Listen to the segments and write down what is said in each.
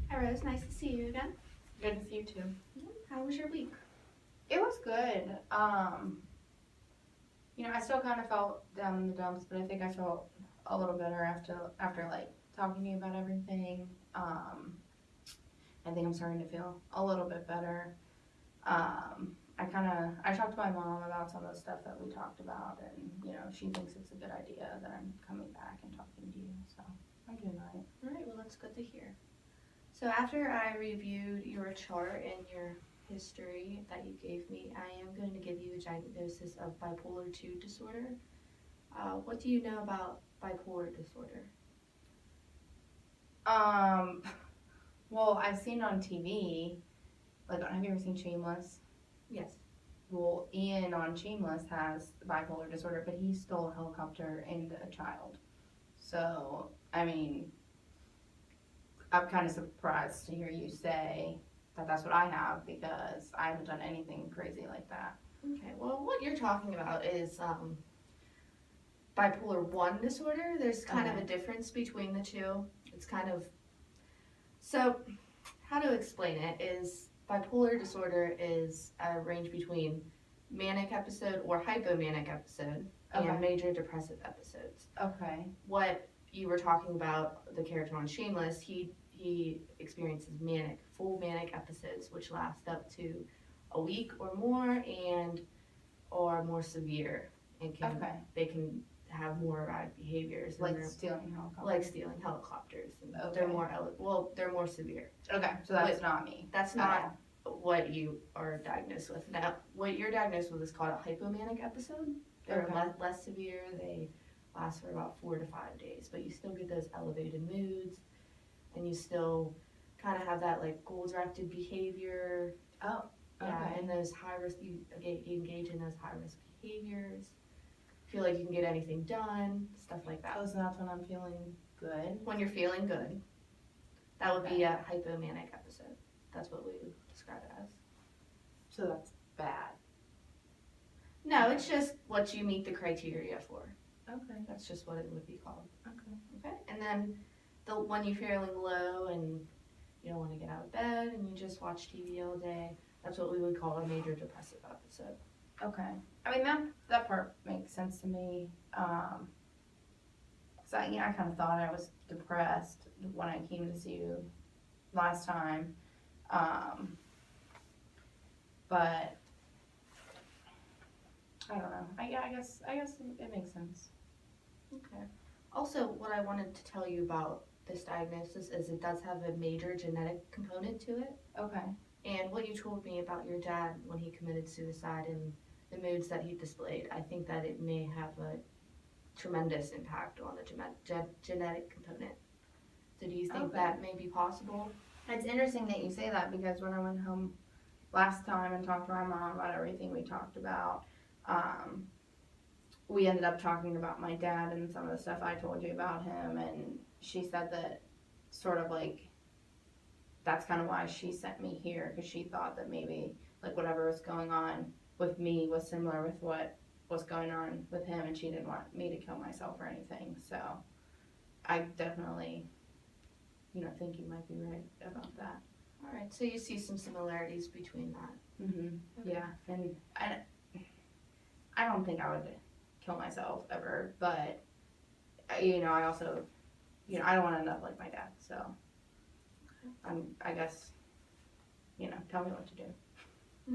Hi Rose, nice to see you again. Good to see you too. How was your week? It was good. I still kind of felt down in the dumps, but I think I felt a little better after like talking to you about everything. I think I'm starting to feel a little bit better. I talked to my mom about some of the stuff that we talked about, and she thinks it's a good idea that I'm coming back and talking to you. So I'm doing alright. Alright, well that's good to hear. So after I reviewed your chart and your history that you gave me, I am going to give you a diagnosis of bipolar 2 disorder. What do you know about bipolar disorder? Um, well, I've seen on TV. Like, have you ever seen Shameless? Yes. Well, Ian on Shameless has bipolar disorder, but he stole a helicopter and a child. So, I mean, I'm kind of surprised to hear you say that that's what I have because I haven't done anything crazy like that. Okay, well what you're talking about is bipolar 1 disorder. There's kind of a difference between the two. It's kind of, so how to explain it is bipolar disorder is a range between manic episode or hypomanic episode and major depressive episodes. Okay. What you were talking about, the character on Shameless, he experiences full manic episodes, which last up to a week or more and are more severe and they can have more erratic behaviors. Like stealing helicopters. Like stealing helicopters. And they're more severe. Okay, so that's not me. That's not what you are diagnosed with. Now, what you're diagnosed with is called a hypomanic episode. They're less severe. They last for about 4 to 5 days, but you still get those elevated moods, and you still kind of have that like goal-directed behavior. Oh. Yeah, and those high risk, you engage in those high risk behaviors. Feel like you can get anything done, stuff like that. Oh, so that's when I'm feeling good? When you're feeling good. That would be a hypomanic episode. That's what we would describe it as. So that's bad. No, it's just what you meet the criteria for. Okay. That's just what it would be called. Okay. Okay. And then when you're feeling low and you don't want to get out of bed and you just watch TV all day, that's what we would call a major depressive episode. Okay. I mean, that part makes sense to me. So I kind of thought I was depressed when I came to see you last time. But I don't know. I guess it makes sense. Okay. Also, what I wanted to tell you about this diagnosis is it does have a major genetic component to it. Okay. And what you told me about your dad when he committed suicide and the moods that he displayed, I think that it may have a tremendous impact on the genetic component. So do you think that may be possible? It's interesting that you say that because when I went home last time and talked to my mom about everything we talked about, we ended up talking about my dad and some of the stuff I told you about him, and she said that sort of like that's kind of why she sent me here, because she thought that maybe like whatever was going on with me was similar with what was going on with him, and she didn't want me to kill myself or anything. So I definitely think you might be right about that. All right, so you see some similarities between that. Okay. Yeah, and I don't think I would kill myself ever, but I also I don't want to end up like my dad, so I guess tell me what to do.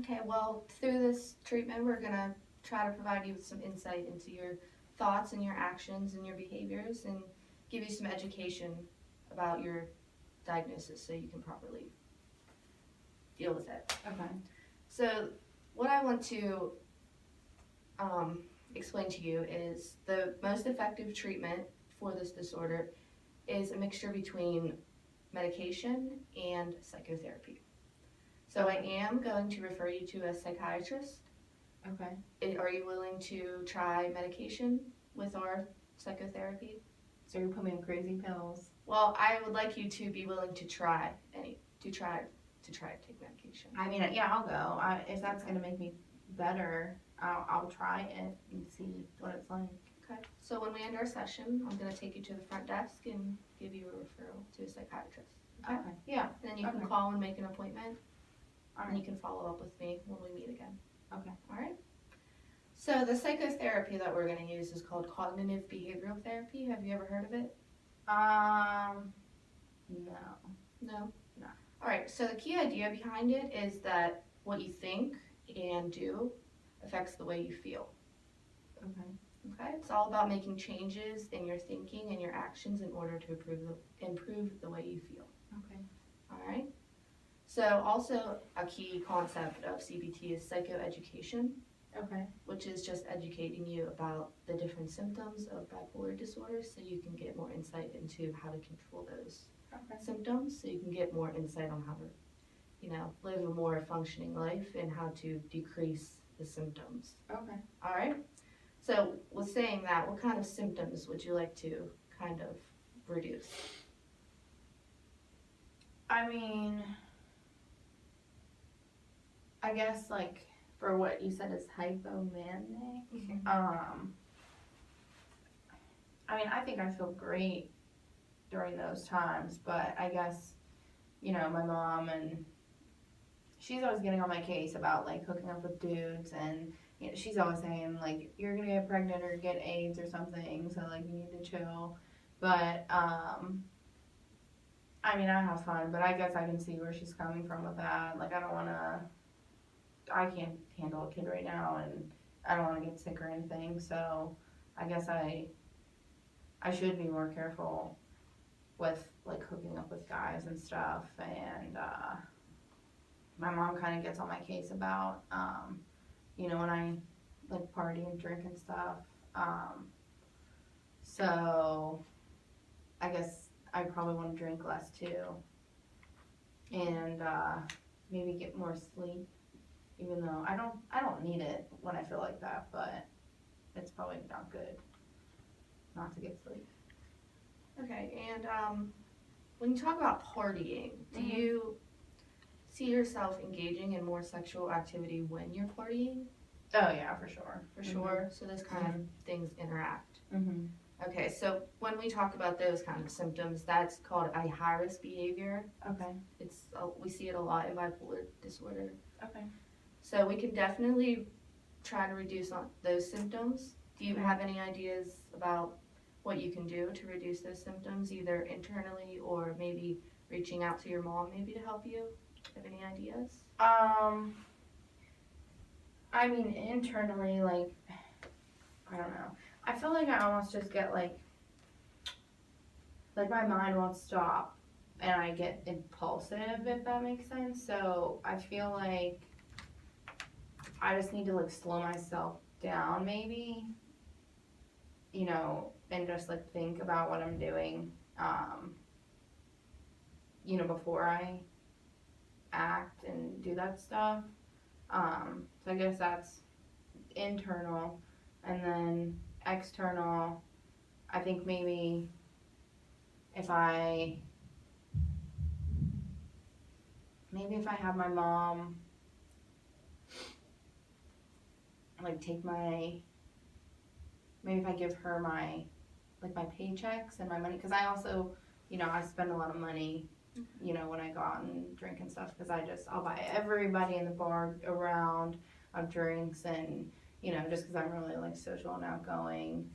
Okay, well, through this treatment we're gonna try to provide you with some insight into your thoughts and your actions and your behaviors and give you some education about your diagnosis so you can properly deal with it. Okay. So what I want to explain to you is the most effective treatment for this disorder is a mixture between medication and psychotherapy. So I am going to refer you to a psychiatrist. Okay. Are you willing to try medication with our psychotherapy? So you put me on crazy pills? Well, I would like you to be willing to try to take medication. I mean, yeah, I'll go. If that's gonna make me better, I'll try it and see what it's like. Okay. So when we end our session, I'm gonna take you to the front desk and give you a referral to a psychiatrist. Okay. Okay. Yeah. And then you can Okay. call and make an appointment, All and you right. can follow up with me when we meet again. Okay. All right? So the psychotherapy that we're going to use is called cognitive behavioral therapy. Have you ever heard of it? No. No? No. All right, so the key idea behind it is that what you think and do affects the way you feel. Okay. Okay? It's all about making changes in your thinking and your actions in order to improve the way you feel. Okay. All right? So also a key concept of CBT is psychoeducation, Okay. which is just educating you about the different symptoms of bipolar disorder so you can get more insight into how to control those Okay. symptoms, so you can get more insight on how to, live a more functioning life and how to decrease the symptoms. Okay. All right? So with saying that, what kind of symptoms would you like to kind of reduce? I mean, I guess like for what you said is hypomanic. I mean, I think I feel great during those times, but I guess, my mom and she's always getting on my case about like hooking up with dudes, and she's always saying like you're gonna get pregnant or get AIDS or something, so like you need to chill. But I mean, I have fun, but I guess I can see where she's coming from with that. Like I can't handle a kid right now, and I don't want to get sick or anything, so I guess I should be more careful with like hooking up with guys and stuff. And my mom kind of gets on my case about when I like party and drink and stuff. So I guess I probably want to drink less too, and maybe get more sleep, even though I don't need it when I feel like that, but it's probably not good not to get sleep. Okay, and when you talk about partying, do you see yourself engaging in more sexual activity when you're partying? Oh yeah, for sure. For sure. So those kind of things interact. Mm-hmm. Okay, so when we talk about those kind of symptoms, that's called a high-risk behavior. Okay. We see it a lot in bipolar disorder. Okay. So we can definitely try to reduce on those symptoms. Do you have any ideas about what you can do to reduce those symptoms, either internally or maybe reaching out to your mom maybe to help you? Have any ideas? I mean, internally, like, I don't know. I feel like I almost just get like my mind won't stop and I get impulsive, if that makes sense. So I feel like I just need to like slow myself down maybe, and just like think about what I'm doing, before I act and do that stuff. So I guess that's internal, and then external, I think maybe if I have my mom like maybe if I give her my paychecks and my money, because I also I spend a lot of money when I go out and drink and stuff, because I'll buy everybody in the bar around of drinks, and just because I'm really like social and outgoing.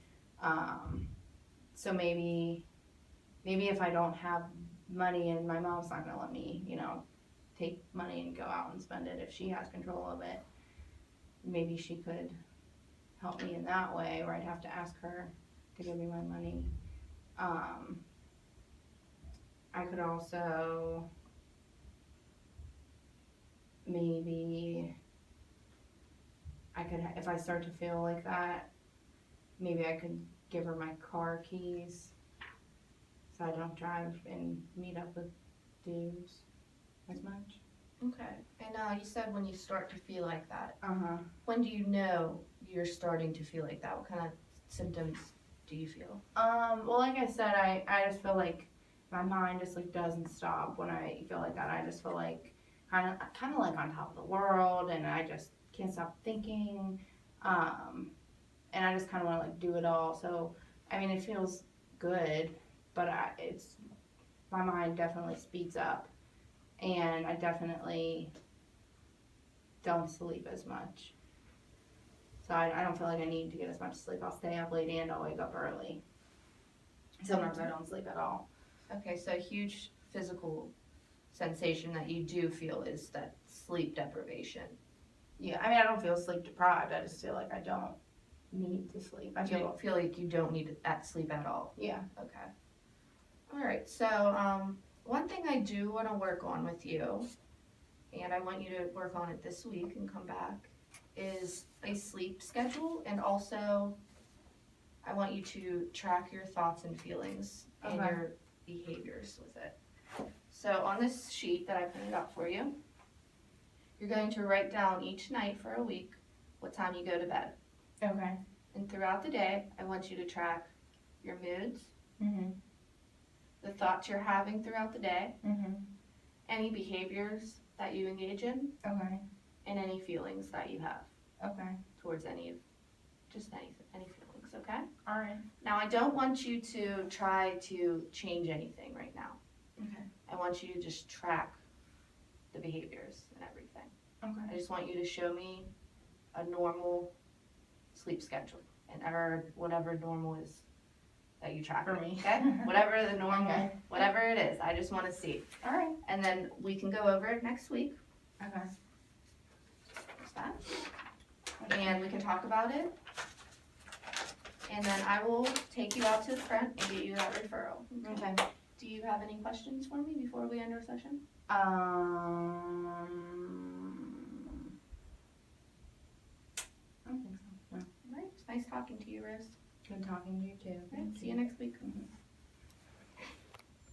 So maybe if I don't have money and my mom's not gonna let me take money and go out and spend it, if she has control of it, maybe she could help me in that way, or I'd have to ask her to give me my money. I could also maybe if I start to feel like that, maybe I could give her my car keys so I don't drive and meet up with dudes as much. Okay. And you said when you start to feel like that. Uh-huh. When do you know you're starting to feel like that? What kind of symptoms do you feel? Well, like I said, I just feel like my mind just like doesn't stop when I feel like that. I just feel like kind of like on top of the world, and I just can't stop thinking. And I just kind of want to like do it all. So, I mean, it feels good, but my mind definitely speeds up, and I definitely don't sleep as much. So I don't feel like I need to get as much sleep. I'll stay up late and I'll wake up early. Sometimes I don't sleep at all. Okay, so a huge physical sensation that you do feel is that sleep deprivation. Yeah, I mean, I don't feel sleep deprived. I just feel like I don't need to sleep. I You feel, don't feel like you don't need that sleep at all. yeah. Okay. All right. So one thing I do want to work on with you, and I want you to work on it this week and come back, is a sleep schedule, and also I want you to track your thoughts and feelings and Okay. your behaviors with it. So on this sheet that I printed out for you, you're going to write down each night for a week what time you go to bed. Okay. And throughout the day, I want you to track your moods, Mhm. the thoughts you're having throughout the day, Mhm. any behaviors that you engage in, Okay. and any feelings that you have Okay. towards any feelings, okay? All right. Now, I don't want you to try to change anything right now. Okay. I want you to just track the behaviors and everything. Okay. I just want you to show me a normal sleep schedule, and or whatever normal is that you track For it, me. okay? Whatever the normal, Okay. whatever it is, I just want to see. All right. And then we can go over it next week. Okay. What's that? And we can talk about it. And then I will take you out to the front and get you that referral. Okay. Do you have any questions for me before we end our session? I don't think so. No. All right. It's nice talking to you, Rose. Good talking to you too. All right. See you next week. Mhm.